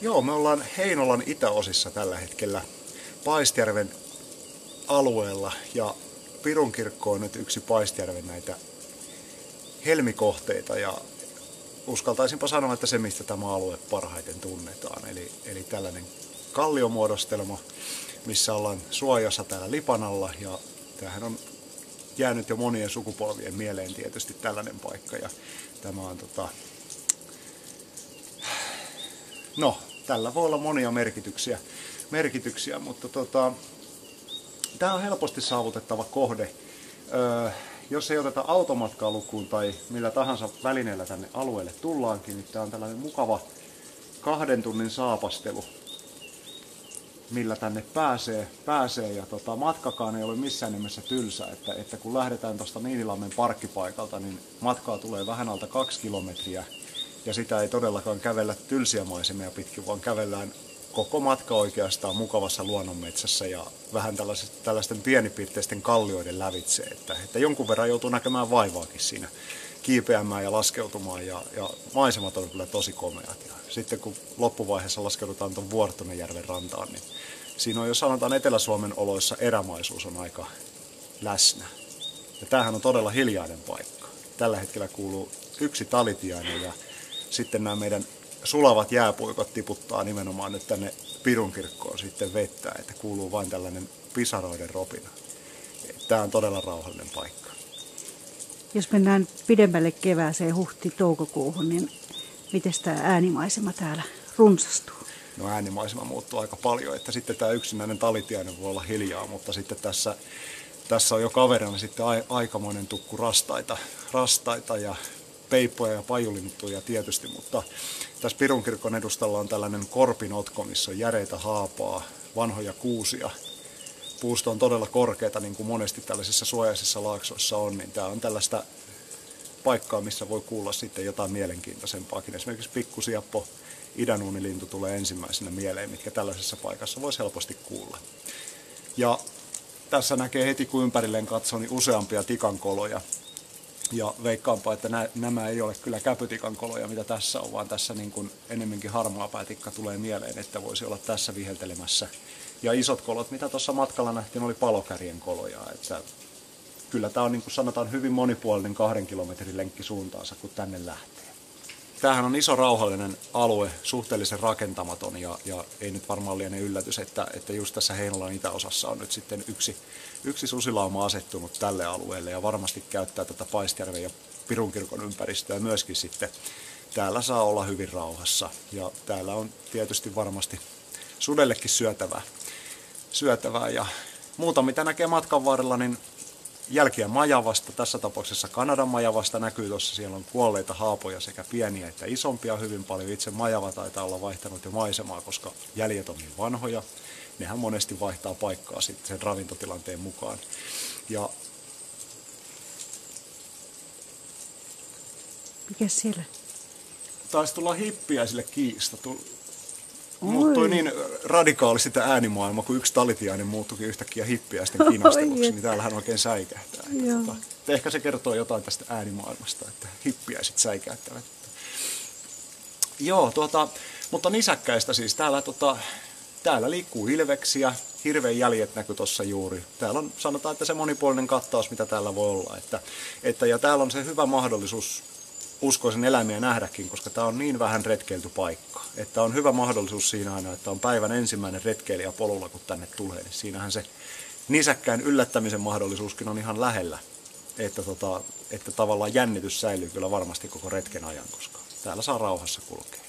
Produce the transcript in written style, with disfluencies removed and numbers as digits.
Joo, me ollaan Heinolan itäosissa tällä hetkellä Paistjärven alueella ja Pirunkirkko on nyt yksi Paistjärven näitä helmikohteita ja uskaltaisinpa sanoa, että se mistä tämä alue parhaiten tunnetaan. Eli tällainen kalliomuodostelma, missä ollaan suojassa täällä Lipanalla ja tämähän on jäänyt jo monien sukupolvien mieleen tietysti tällainen paikka ja tämä on no, tällä voi olla monia merkityksiä mutta tämä on helposti saavutettava kohde. Jos ei oteta automatkaa lukuun tai millä tahansa välineellä tänne alueelle tullaankin, niin tämä on tällainen mukava 2 tunnin saapastelu, millä tänne pääsee ja matkakaan ei ole missään nimessä tylsä, että kun lähdetään tuosta Niinilammen parkkipaikalta, niin matkaa tulee vähän alta 2 kilometriä ja sitä ei todellakaan kävellä tylsiä maisemia pitkin, vaan kävellään koko matka oikeastaan mukavassa luonnonmetsässä ja vähän tällaisten pienipiirteisten kallioiden lävitse, että jonkun verran joutuu näkemään vaivaakin siinä kiipeämään ja laskeutumaan ja maisemat on kyllä tosi komeat. Ja sitten kun loppuvaiheessa laskeudutaan tuon Vuortonenjärven rantaan, niin siinä on, jos sanotaan Etelä-Suomen oloissa, erämaisuus on aika läsnä. Ja tämähän on todella hiljainen paikka. Tällä hetkellä kuuluu yksi talitiainen ja sitten nämä meidän sulavat jääpuikot tiputtaa nimenomaan nyt tänne Pirunkirkkoon sitten vettä, että kuuluu vain tällainen pisaroiden ropina. Tämä on todella rauhallinen paikka. Jos mennään pidemmälle kevääseen huhti-toukokuuhun, niin miten tämä äänimaisema täällä runsastuu? No äänimaisema muuttuu aika paljon, että sitten tämä yksinäinen talitiainen voi olla hiljaa, mutta sitten tässä on jo kaverina sitten aikamoinen tukku rastaita ja peippoja ja pajulintuja tietysti, mutta tässä Pirunkirkon edustalla on tällainen korpinotko, missä on järeitä haapaa, vanhoja kuusia. Puusto on todella korkeata, niin kuin monesti tällaisissa suojaisissa laaksoissa on, niin tämä on tällaista paikkaa, missä voi kuulla sitten jotain mielenkiintoisempaakin. Esimerkiksi pikkusiappo, idänuunilintu tulee ensimmäisenä mieleen, mitkä tällaisessa paikassa voisi helposti kuulla. Ja tässä näkee heti, kun ympärilleen katsoo, niin useampia tikankoloja. Ja veikkaanpa, että nämä ei ole kyllä käpytikankoloja, mitä tässä on, vaan tässä niin kuin enemmänkin harmaapäätikka tulee mieleen, että voisi olla tässä viheltelemässä. Ja isot kolot, mitä tuossa matkalla nähtiin, oli palokärjen koloja. Että kyllä tämä on, niin kuin sanotaan, hyvin monipuolinen 2 kilometrin lenkki suuntaansa, kun tänne lähtee. Tämähän on iso rauhallinen alue, suhteellisen rakentamaton ja ei nyt varmaan liene yllätys, että just tässä Heinolan itäosassa on nyt sitten yksi susilauma asettunut tälle alueelle ja varmasti käyttää tätä Paistjärven ja Pirunkirkon ympäristöä myöskin sitten. Täällä saa olla hyvin rauhassa ja täällä on tietysti varmasti sudellekin syötävää ja muuta mitä näkee matkan varrella, niin jälkiä majavasta, tässä tapauksessa Kanadan majavasta näkyy tuossa, siellä on kuolleita haapoja sekä pieniä että isompia hyvin paljon. Itse majava taitaa olla vaihtanut jo maisemaa, koska jäljet on niin vanhoja. Nehän monesti vaihtaa paikkaa sitten sen ravintotilanteen mukaan. Ja mikäs siellä? Taisi tulla hippiäisille kiista. Muuttui niin radikaalisti tämä äänimaailma, kun yksi talitiainen muuttuikin yhtäkkiä hippiäisten kinasteluksi, niin täällähän oikein säikähtää. Ehkä se kertoo jotain tästä äänimaailmasta, että hippiäiset säikähtävät. Joo, mutta nisäkkäistä siis täällä liikkuu ilveksiä, hirveän jäljet näkyy tuossa juuri. Täällä on, sanotaan, että se monipuolinen kattaus, mitä täällä voi olla. Ja täällä on se hyvä mahdollisuus uskoisen eläimiä nähdäkin, koska tämä on niin vähän retkeilty paikka. Että on hyvä mahdollisuus siinä aina, että on päivän ensimmäinen retkeilijä polulla, kun tänne tulee. Niin siinähän se nisäkkään yllättämisen mahdollisuuskin on ihan lähellä. Että tavallaan jännitys säilyy kyllä varmasti koko retken ajan, koska täällä saa rauhassa kulkea.